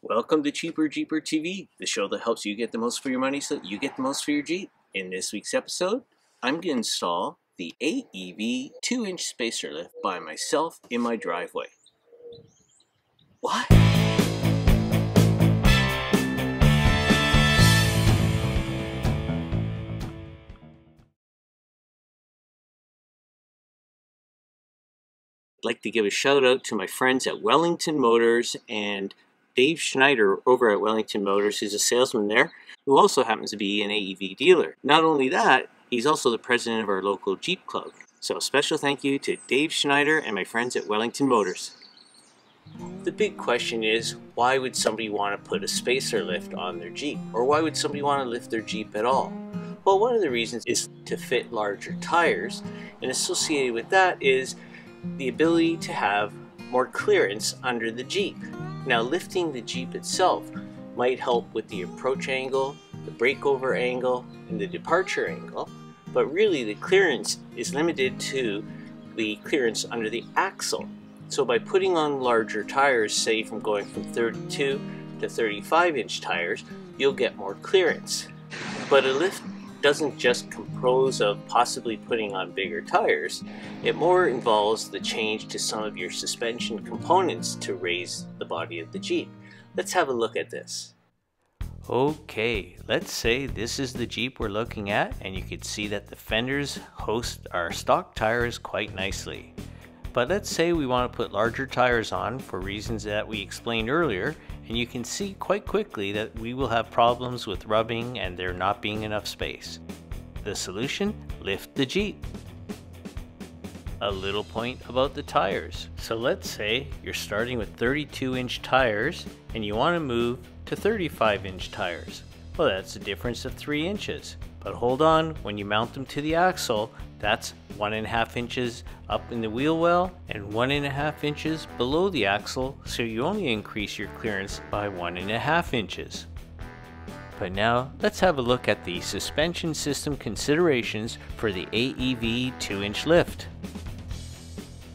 Welcome to Cheaper Jeeper TV, the show that helps you get the most for your money so that you get the most for your Jeep. In this week's episode, I'm going to install the AEV 2-inch spacer lift by myself in my driveway. What? I'd like to give a shout out to my friends at Wellington Motors and Dave Schneider over at Wellington Motors, who's a salesman there, who also happens to be an AEV dealer. Not only that, he's also the president of our local Jeep club. So a special thank you to Dave Schneider and my friends at Wellington Motors. The big question is, why would somebody want to put a spacer lift on their Jeep? Or why would somebody want to lift their Jeep at all? Well, one of the reasons is to fit larger tires, and associated with that is the ability to have more clearance under the Jeep. Now, lifting the Jeep itself might help with the approach angle, the breakover angle, and the departure angle, but really the clearance is limited to the clearance under the axle. So by putting on larger tires, say from going from 32 to 35-inch tires, you'll get more clearance. But a lift doesn't just compose of possibly putting on bigger tires. It more involves the change to some of your suspension components to raise the body of the Jeep. Let's have a look at this. Okay, let's say this is the Jeep we're looking at, and you can see that the fenders host our stock tires quite nicely. But let's say we want to put larger tires on for reasons that we explained earlier, and you can see quite quickly that we will have problems with rubbing and there not being enough space. The solution? Lift the Jeep. A little point about the tires. So let's say you're starting with 32-inch tires and you want to move to 35-inch tires. Well, that's a difference of 3 inches. But hold on, when you mount them to the axle, that's 1.5 inches up in the wheel well and 1.5 inches below the axle, so you only increase your clearance by 1.5 inches. But now let's have a look at the suspension system considerations for the AEV 2-inch lift.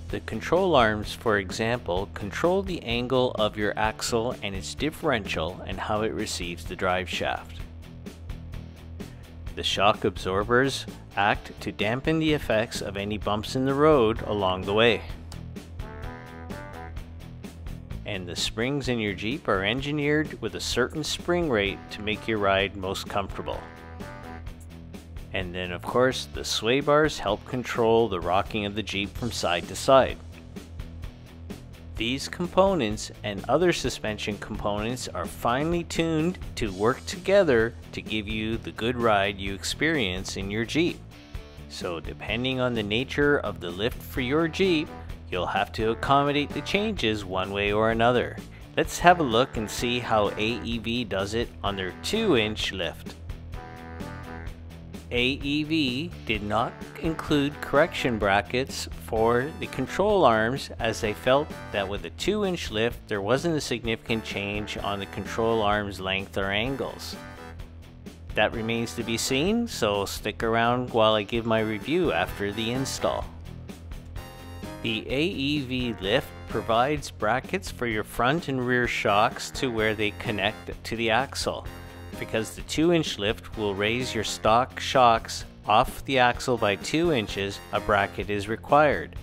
The control arms, for example, control the angle of your axle and its differential and how it receives the drive shaft. The shock absorbers act to dampen the effects of any bumps in the road along the way. And the springs in your Jeep are engineered with a certain spring rate to make your ride most comfortable. And then of course, the sway bars help control the rocking of the Jeep from side to side. These components and other suspension components are finely tuned to work together to give you the good ride you experience in your Jeep. So depending on the nature of the lift for your Jeep, you'll have to accommodate the changes one way or another. Let's have a look and see how AEV does it on their 2-inch lift. AEV did not include correction brackets for the control arms, as they felt that with a 2-inch lift there wasn't a significant change on the control arms length or angles. That remains to be seen, so stick around while I give my review after the install. The AEV lift provides brackets for your front and rear shocks to where they connect to the axle. Because the 2-inch lift will raise your stock shocks off the axle by 2 inches, a bracket is required.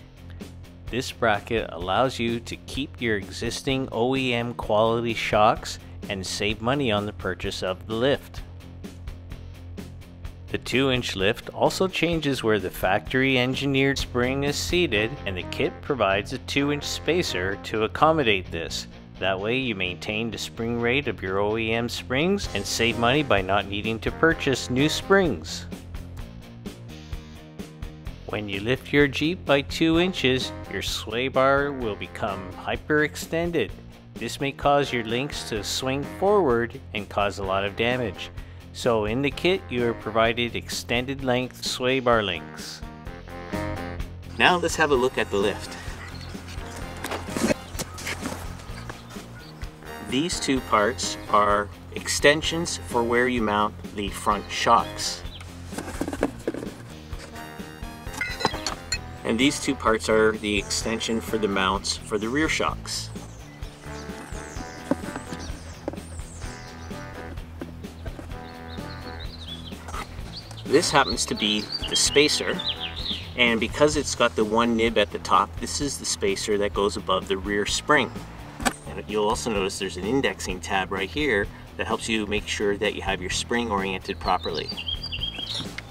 This bracket allows you to keep your existing OEM quality shocks and save money on the purchase of the lift. The 2-inch lift also changes where the factory engineered spring is seated, and the kit provides a 2-inch spacer to accommodate this. That way you maintain the spring rate of your OEM springs and save money by not needing to purchase new springs. When you lift your Jeep by 2 inches, your sway bar will become hyperextended. This may cause your links to swing forward and cause a lot of damage. So in the kit you are provided extended length sway bar links. Now let's have a look at the lift. These two parts are extensions for where you mount the front shocks. And these two parts are the extension for the mounts for the rear shocks. this happens to be the spacer, and because it's got the one nib at the top, this is the spacer that goes above the rear spring. And you'll also notice there's an indexing tab right here that helps you make sure that you have your spring oriented properly.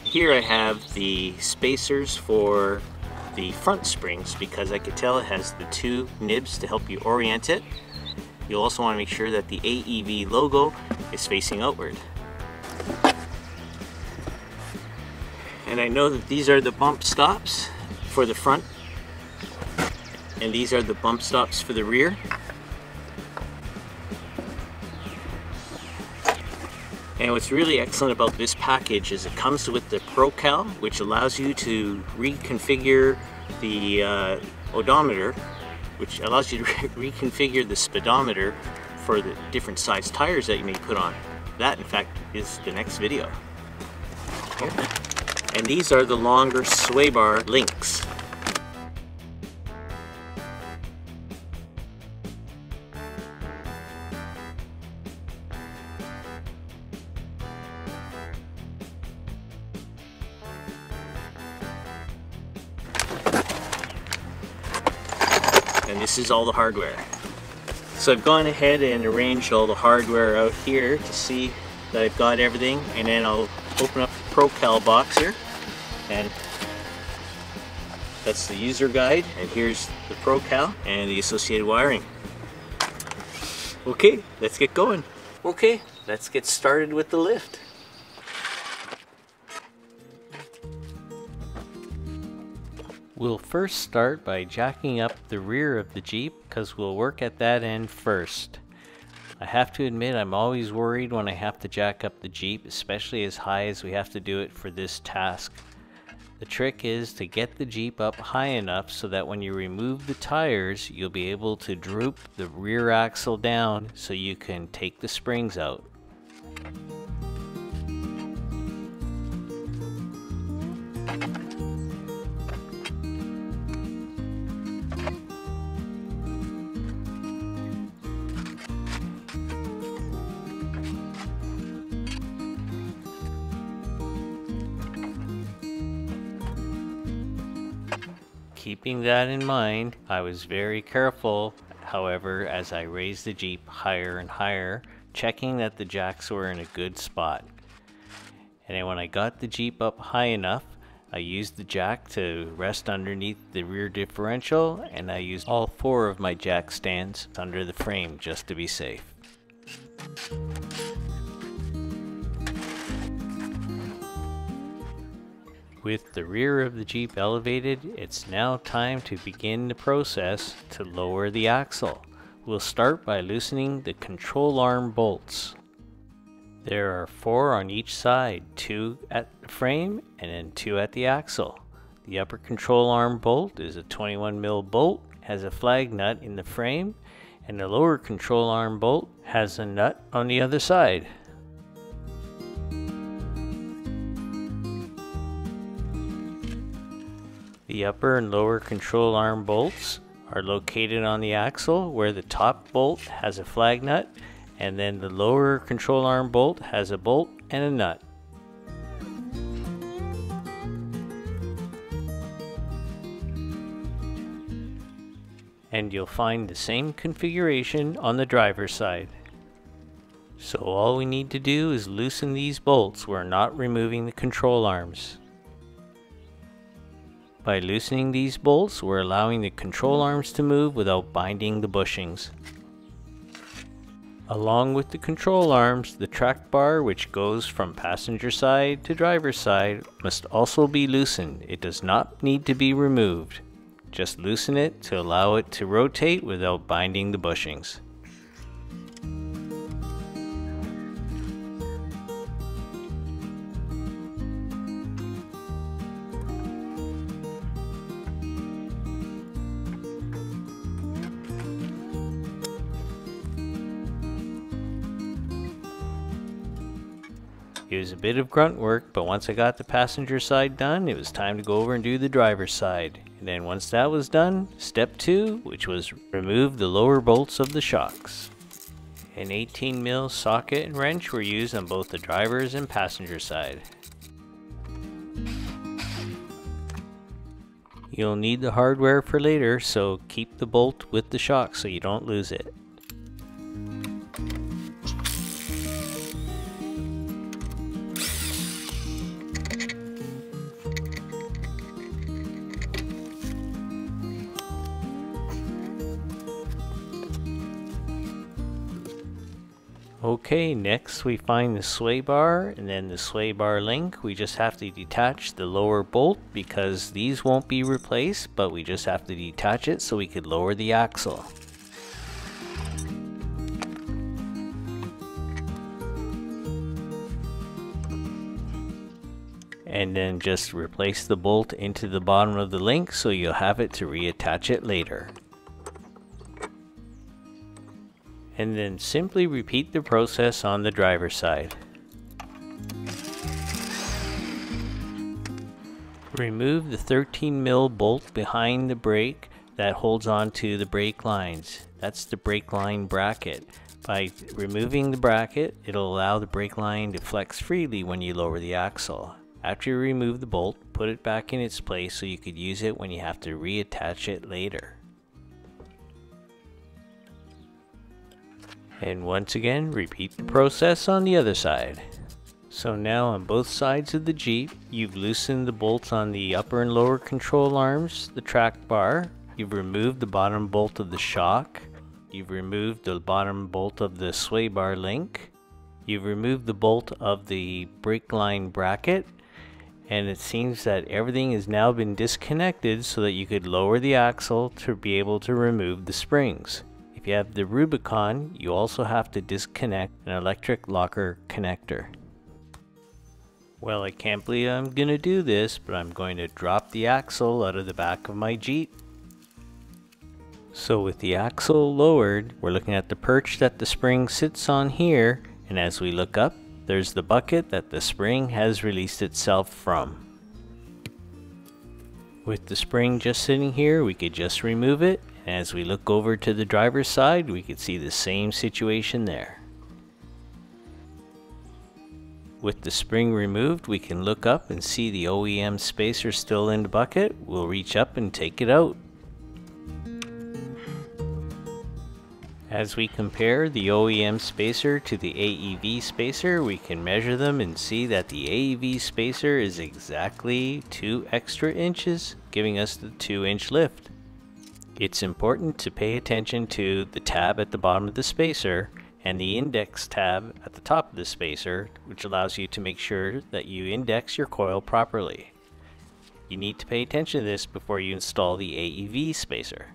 Here I have the spacers for the front springs because I could tell it has the two nibs to help you orient it. You'll also want to make sure that the AEV logo is facing outward. And I know that these are the bump stops for the front, and these are the bump stops for the rear. And what's really excellent about this package is it comes with the ProCal, which allows you to reconfigure the odometer, which allows you to reconfigure the speedometer for the different size tires that you may put on. That, in fact, is the next video. Here. And these are the longer sway bar links. And this is all the hardware. So I've gone ahead and arranged all the hardware out here to see that I've got everything, and then I'll open up the ProCal box here, and that's the user guide, and here's the ProCal and the associated wiring. Okay, let's get going. Okay, let's get started with the lift. We'll first start by jacking up the rear of the Jeep because we'll work at that end first. I have to admit I'm always worried when I have to jack up the Jeep, especially as high as we have to do it for this task. The trick is to get the Jeep up high enough so that when you remove the tires, you'll be able to droop the rear axle down so you can take the springs out. Keeping that in mind, I was very careful, however, as I raised the Jeep higher and higher, checking that the jacks were in a good spot. And then when I got the Jeep up high enough, I used the jack to rest underneath the rear differential, and I used all 4 of my jack stands under the frame just to be safe. With the rear of the Jeep elevated, it's now time to begin the process to lower the axle. We'll start by loosening the control arm bolts. There are 4 on each side, 2 at the frame and then 2 at the axle. The upper control arm bolt is a 21mm bolt, has a flag nut in the frame, and the lower control arm bolt has a nut on the other side. The upper and lower control arm bolts are located on the axle, where the top bolt has a flag nut and then the lower control arm bolt has a bolt and a nut. And you'll find the same configuration on the driver's side. So all we need to do is loosen these bolts. We're not removing the control arms. By loosening these bolts, we're allowing the control arms to move without binding the bushings. Along with the control arms, the track bar, which goes from passenger side to driver's side, must also be loosened. It does not need to be removed. Just loosen it to allow it to rotate without binding the bushings. It was a bit of grunt work, but once I got the passenger side done, it was time to go over and do the driver's side. And then once that was done, step 2, which was remove the lower bolts of the shocks. An 18mm socket and wrench were used on both the driver's and passenger side. You'll need the hardware for later, so keep the bolt with the shock so you don't lose it. Okay, next we find the sway bar and then the sway bar link. We just have to detach the lower bolt because these won't be replaced, but we just have to detach it so we could lower the axle. And then just replace the bolt into the bottom of the link so you'll have it to reattach it later. And then simply repeat the process on the driver's side. Remove the 13mm bolt behind the brake that holds on to the brake lines. That's the brake line bracket. By removing the bracket, it'll allow the brake line to flex freely when you lower the axle. After you remove the bolt, put it back in its place so you could use it when you have to reattach it later. And once again, repeat the process on the other side. So now on both sides of the Jeep, you've loosened the bolts on the upper and lower control arms, the track bar. You've removed the bottom bolt of the shock. You've removed the bottom bolt of the sway bar link. You've removed the bolt of the brake line bracket. And it seems that everything has now been disconnected so that you could lower the axle to be able to remove the springs. If you have the Rubicon, you also have to disconnect an electric locker connector. Well, I can't believe I'm gonna do this, but I'm going to drop the axle out of the back of my Jeep. So with the axle lowered, we're looking at the perch that the spring sits on here, and as we look up, there's the bucket that the spring has released itself from. With the spring just sitting here, we could just remove it. And as we look over to the driver's side, we could see the same situation there. With the spring removed, we can look up and see the OEM spacer still in the bucket. We'll reach up and take it out. As we compare the OEM spacer to the AEV spacer, we can measure them and see that the AEV spacer is exactly 2 extra inches, giving us the 2-inch lift. It's important to pay attention to the tab at the bottom of the spacer and the index tab at the top of the spacer, which allows you to make sure that you index your coil properly. You need to pay attention to this before you install the AEV spacer.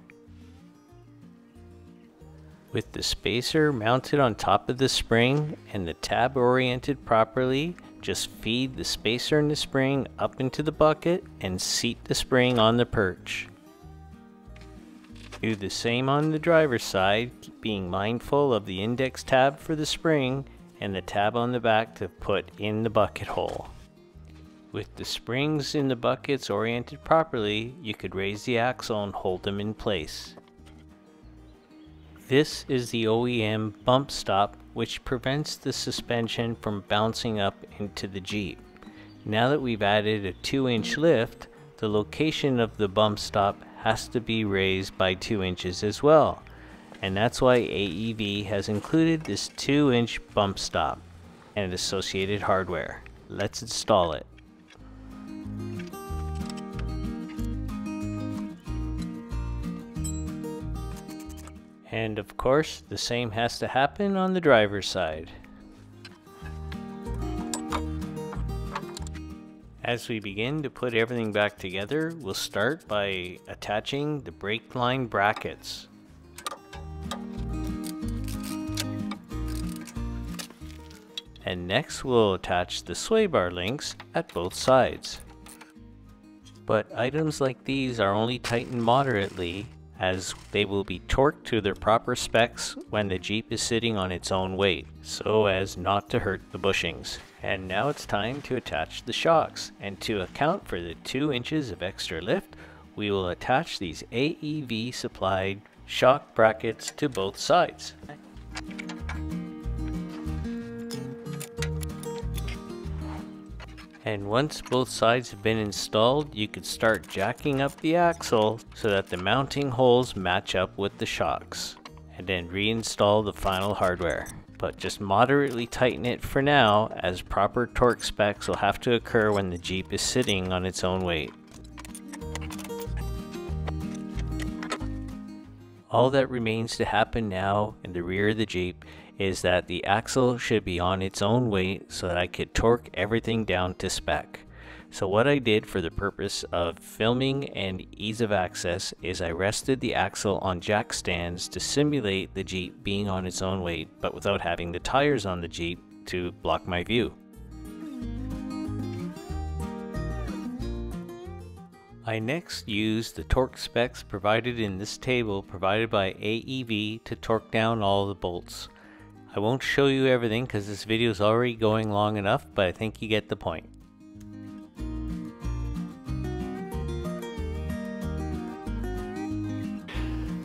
With the spacer mounted on top of the spring and the tab oriented properly, just feed the spacer and the spring up into the bucket and seat the spring on the perch. Do the same on the driver's side, being mindful of the index tab for the spring and the tab on the back to put in the bucket hole. With the springs in the buckets oriented properly, you could raise the axle and hold them in place. This is the OEM bump stop, which prevents the suspension from bouncing up into the Jeep. Now that we've added a 2-inch lift, the location of the bump stop has to be raised by 2 inches as well. And that's why AEV has included this 2-inch bump stop and associated hardware. Let's install it. And of course, the same has to happen on the driver's side. As we begin to put everything back together, we'll start by attaching the brake line brackets. And next we'll attach the sway bar links at both sides. But items like these are only tightened moderately, as they will be torqued to their proper specs when the Jeep is sitting on its own weight, so as not to hurt the bushings. And now it's time to attach the shocks, and to account for the 2 inches of extra lift, we will attach these AEV supplied shock brackets to both sides. And once both sides have been installed, you could start jacking up the axle so that the mounting holes match up with the shocks, and then reinstall the final hardware. But just moderately tighten it for now, as proper torque specs will have to occur when the Jeep is sitting on its own weight. All that remains to happen now in the rear of the Jeep is that the axle should be on its own weight so that I could torque everything down to spec. So what I did for the purpose of filming and ease of access is I rested the axle on jack stands to simulate the Jeep being on its own weight, but without having the tires on the Jeep to block my view. I next used the torque specs provided in this table provided by AEV to torque down all the bolts. I won't show you everything because this video is already going long enough, but I think you get the point.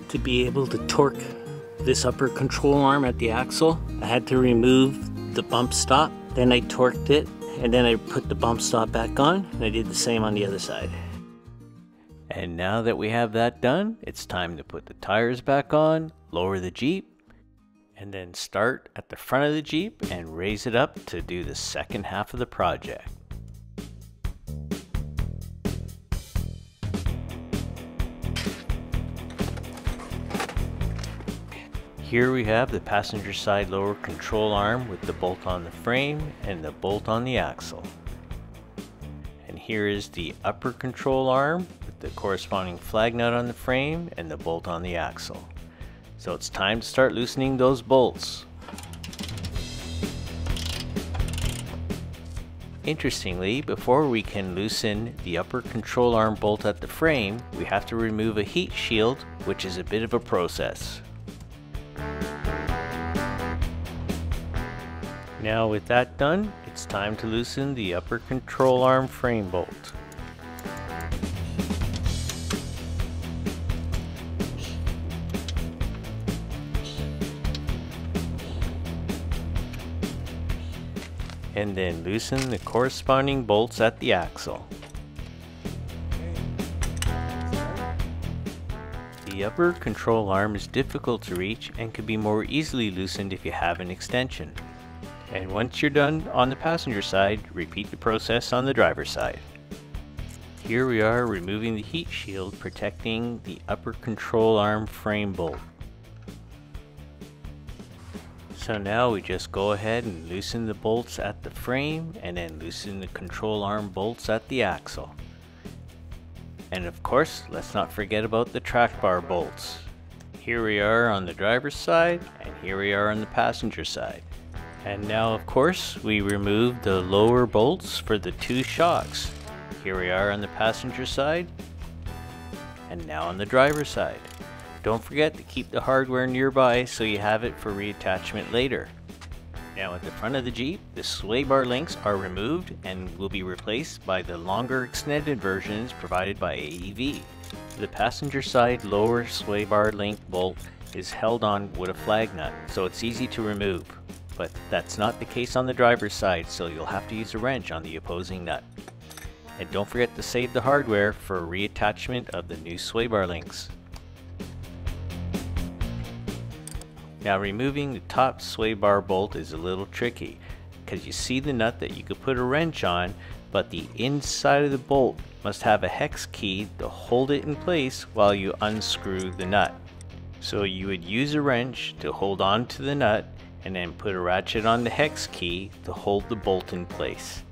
To be able to torque this upper control arm at the axle, I had to remove the bump stop, then I torqued it, and then I put the bump stop back on, and I did the same on the other side. And now that we have that done, it's time to put the tires back on, lower the Jeep, and then start at the front of the Jeep and raise it up to do the second half of the project. Here we have the passenger side lower control arm with the bolt on the frame and the bolt on the axle. And here is the upper control arm with the corresponding flag nut on the frame and the bolt on the axle. So it's time to start loosening those bolts. Interestingly, before we can loosen the upper control arm bolt at the frame, we have to remove a heat shield, which is a bit of a process. Now with that done, it's time to loosen the upper control arm frame bolt. And then loosen the corresponding bolts at the axle. The upper control arm is difficult to reach and can be more easily loosened if you have an extension. And once you're done on the passenger side, repeat the process on the driver's side. Here we are removing the heat shield protecting the upper control arm frame bolt. So now we just go ahead and loosen the bolts at the frame and then loosen the control arm bolts at the axle. And of course, let's not forget about the track bar bolts. Here we are on the driver's side and here we are on the passenger side. And now of course we remove the lower bolts for the two shocks. Here we are on the passenger side and now on the driver's side. Don't forget to keep the hardware nearby so you have it for reattachment later. Now at the front of the Jeep, the sway bar links are removed and will be replaced by the longer extended versions provided by AEV. The passenger side lower sway bar link bolt is held on with a flag nut, so it's easy to remove. But that's not the case on the driver's side, so you'll have to use a wrench on the opposing nut. And don't forget to save the hardware for reattachment of the new sway bar links. Now removing the top sway bar bolt is a little tricky, because you see the nut that you could put a wrench on, but the inside of the bolt must have a hex key to hold it in place while you unscrew the nut. So you would use a wrench to hold on to the nut and then put a ratchet on the hex key to hold the bolt in place.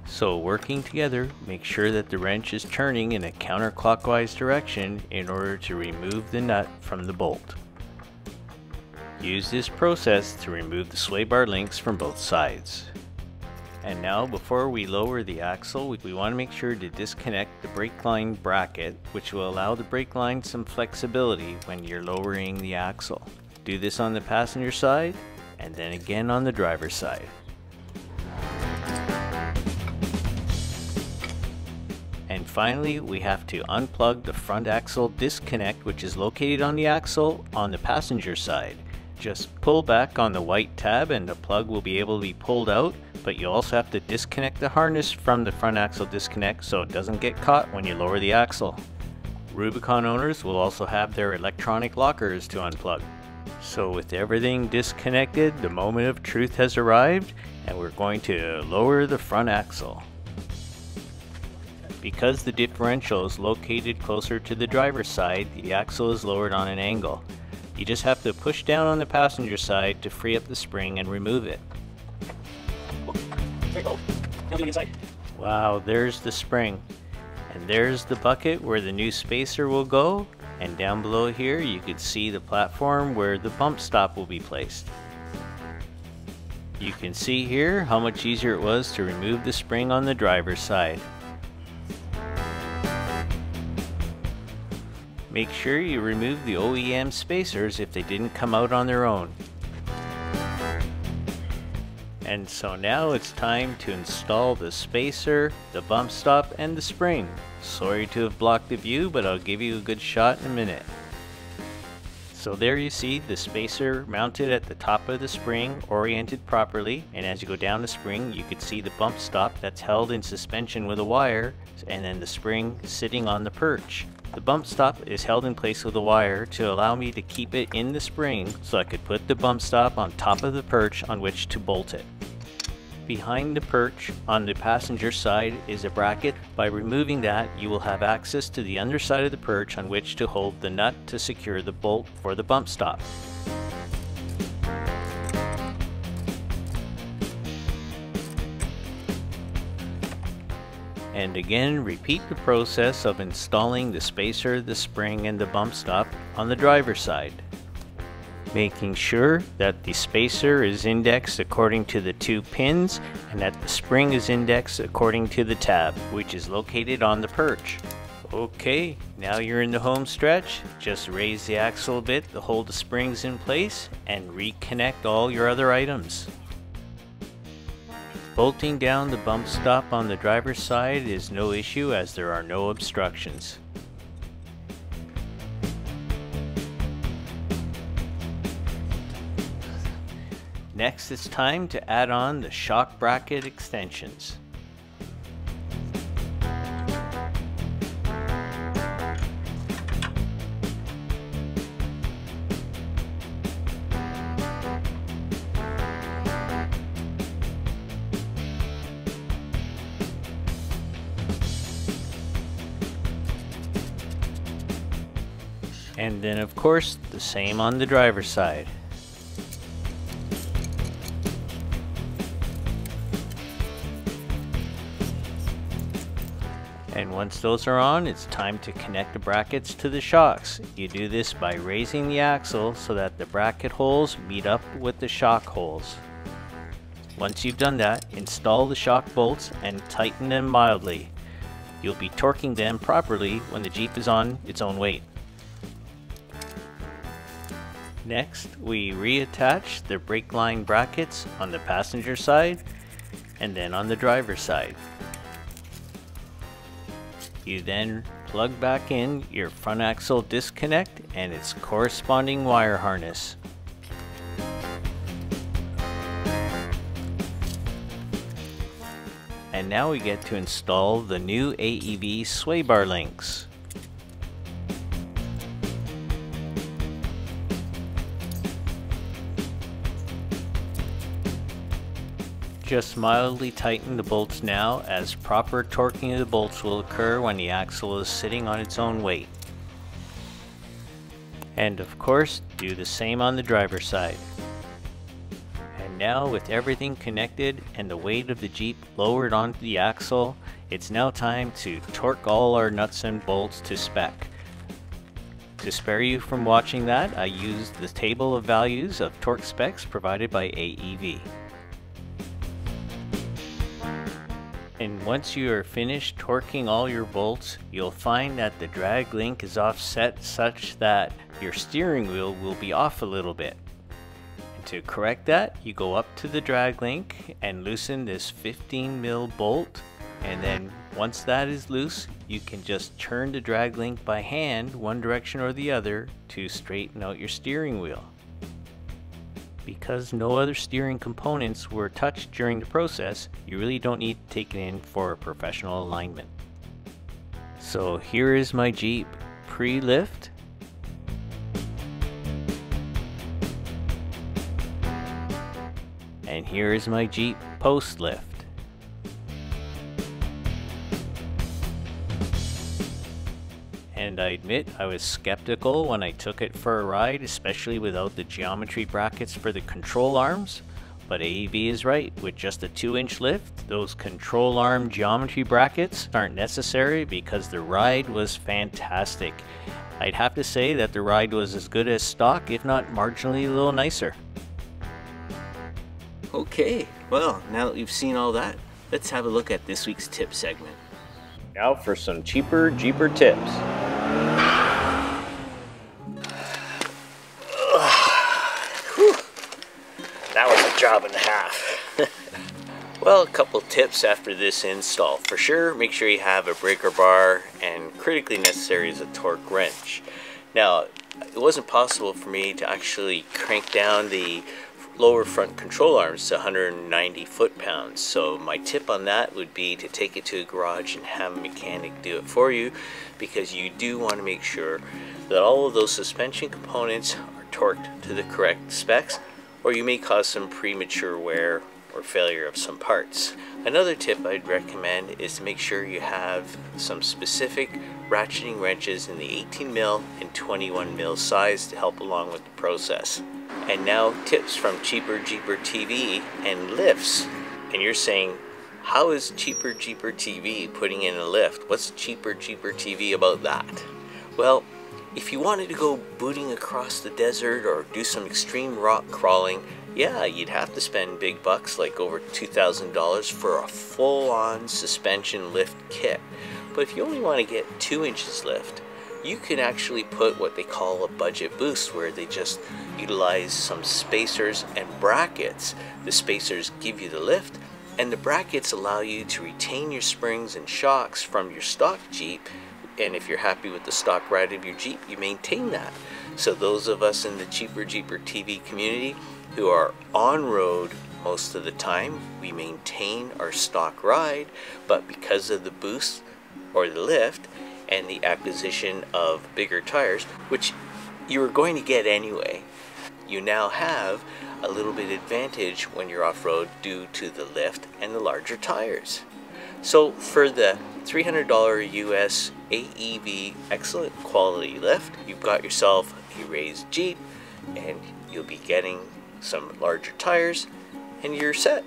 So working together, make sure that the wrench is turning in a counterclockwise direction in order to remove the nut from the bolt. Use this process to remove the sway bar links from both sides. And now before we lower the axle, we want to make sure to disconnect the brake line bracket, which will allow the brake line some flexibility when you're lowering the axle. Do this on the passenger side and then again on the driver's side. And finally, we have to unplug the front axle disconnect, which is located on the axle on the passenger side. Just pull back on the white tab and the plug will be able to be pulled out, but you also have to disconnect the harness from the front axle disconnect so it doesn't get caught when you lower the axle. Rubicon owners will also have their electronic lockers to unplug. So with everything disconnected, the moment of truth has arrived and we're going to lower the front axle. Because the differential is located closer to the driver's side, the axle is lowered on an angle. You just have to push down on the passenger side to free up the spring and remove it. Wow, there's the spring. And there's the bucket where the new spacer will go. And down below here you can see the platform where the bump stop will be placed. You can see here how much easier it was to remove the spring on the driver's side. Make sure you remove the OEM spacers if they didn't come out on their own. And so now it's time to install the spacer, the bump stop, and the spring. Sorry to have blocked the view, but I'll give you a good shot in a minute. So there you see the spacer mounted at the top of the spring, oriented properly, and as you go down the spring you can see the bump stop that's held in suspension with a wire, and then the spring sitting on the perch. The bump stop is held in place with a wire to allow me to keep it in the spring so I could put the bump stop on top of the perch on which to bolt it. Behind the perch on the passenger side is a bracket. By removing that, you will have access to the underside of the perch on which to hold the nut to secure the bolt for the bump stop. And again, repeat the process of installing the spacer, the spring, and the bump stop on the driver's side. Making sure that the spacer is indexed according to the 2 pins and that the spring is indexed according to the tab, which is located on the perch. Okay, now you're in the home stretch. Just raise the axle a bit to hold the springs in place and reconnect all your other items. Bolting down the bump stop on the driver's side is no issue as there are no obstructions. Next it's time to add on the shock bracket extensions. And then of course the same on the driver's side. And once those are on, it's time to connect the brackets to the shocks. You do this by raising the axle so that the bracket holes meet up with the shock holes. Once you've done that, install the shock bolts and tighten them mildly. You'll be torquing them properly when the Jeep is on its own weight. Next, we reattach the brake line brackets on the passenger side and then on the driver's side. You then plug back in your front axle disconnect and its corresponding wire harness. And now we get to install the new AEV sway bar links. Just mildly tighten the bolts now, as proper torquing of the bolts will occur when the axle is sitting on its own weight. And of course, do the same on the driver's side. And now with everything connected and the weight of the Jeep lowered onto the axle, it's now time to torque all our nuts and bolts to spec. To spare you from watching that, I used the table of values of torque specs provided by AEV. And once you are finished torquing all your bolts, you'll find that the drag link is offset such that your steering wheel will be off a little bit. And to correct that, you go up to the drag link and loosen this 15mm bolt, and then once that is loose, you can just turn the drag link by hand one direction or the other to straighten out your steering wheel. Because no other steering components were touched during the process, you really don't need to take it in for a professional alignment. So here is my Jeep pre-lift. And here is my Jeep post-lift. And I admit I was skeptical when I took it for a ride, especially without the geometry brackets for the control arms. But AEV is right, with just a 2-inch lift, those control arm geometry brackets aren't necessary because the ride was fantastic. I'd have to say that the ride was as good as stock, if not marginally a little nicer. Okay, well, now that we've seen all that, let's have a look at this week's tip segment. Now for some cheaper Jeeper tips. That was a job and a half. Well, a couple tips after this install. For sure, make sure you have a breaker bar, and critically necessary is a torque wrench. Now, it wasn't possible for me to actually crank down the lower front control arms to 190 foot-pounds. So my tip on that would be to take it to a garage and have a mechanic do it for you, because you do want to make sure that all of those suspension components are torqued to the correct specs, or you may cause some premature wear or failure of some parts. Another tip I'd recommend is to make sure you have some specific ratcheting wrenches in the 18mm and 21mm size to help along with the process. And now tips from Cheaper Jeeper TV and lifts. And you're saying, how is Cheaper Jeeper TV putting in a lift? What's Cheaper Jeeper TV about that? Well, if you wanted to go booting across the desert or do some extreme rock crawling, yeah, you'd have to spend big bucks, like over $2,000 for a full-on suspension lift kit. But if you only want to get 2 inches lift, you can actually put what they call a budget boost, where they just utilize some spacers and brackets. The spacers give you the lift, and the brackets allow you to retain your springs and shocks from your stock Jeep. And if you're happy with the stock ride of your Jeep, you maintain that. So those of us in the Cheaper Jeeper TV community who are on road most of the time, we maintain our stock ride, but because of the boost or the lift and the acquisition of bigger tires, which you were going to get anyway, you now have a little bit advantage when you're off-road due to the lift and the larger tires. So for the $300 US AEV excellent quality lift, you've got yourself a raised Jeep, and you'll be getting some larger tires, and you're set.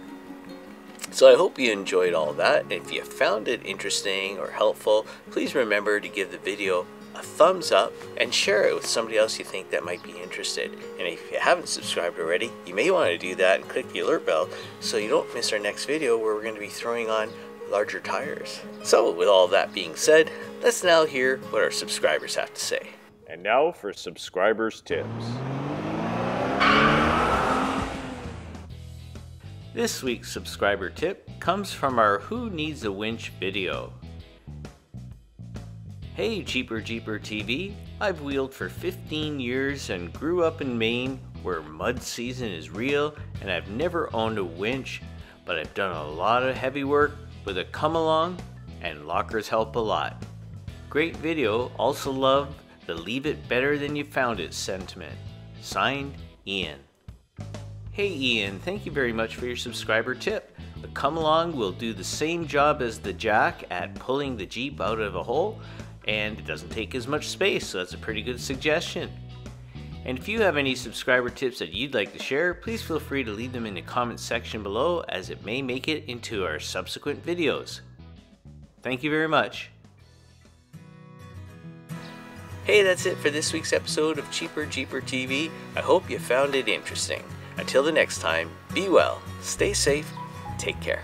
So I hope you enjoyed all that. If you found it interesting or helpful, please remember to give the video a thumbs up and share it with somebody else you think that might be interested. And if you haven't subscribed already, you may want to do that and click the alert bell so you don't miss our next video, where we're going to be throwing on larger tires. So with all that being said, let's now hear what our subscribers have to say. And now for subscribers tips. This week's subscriber tip comes from our Who Needs a Winch video. Hey Cheaper Jeeper TV, I've wheeled for 15 years and grew up in Maine where mud season is real, and I've never owned a winch, but I've done a lot of heavy work with a come along, and lockers help a lot. Great video, also love the leave it better than you found it sentiment. Signed, Ian. Hey Ian, thank you very much for your subscriber tip. The come along will do the same job as the jack at pulling the Jeep out of a hole, and it doesn't take as much space, so that's a pretty good suggestion. And if you have any subscriber tips that you'd like to share, please feel free to leave them in the comments section below, as it may make it into our subsequent videos. Thank you very much. Hey, that's it for this week's episode of Cheaper Jeeper TV. I hope you found it interesting. Until the next time, be well, stay safe, take care.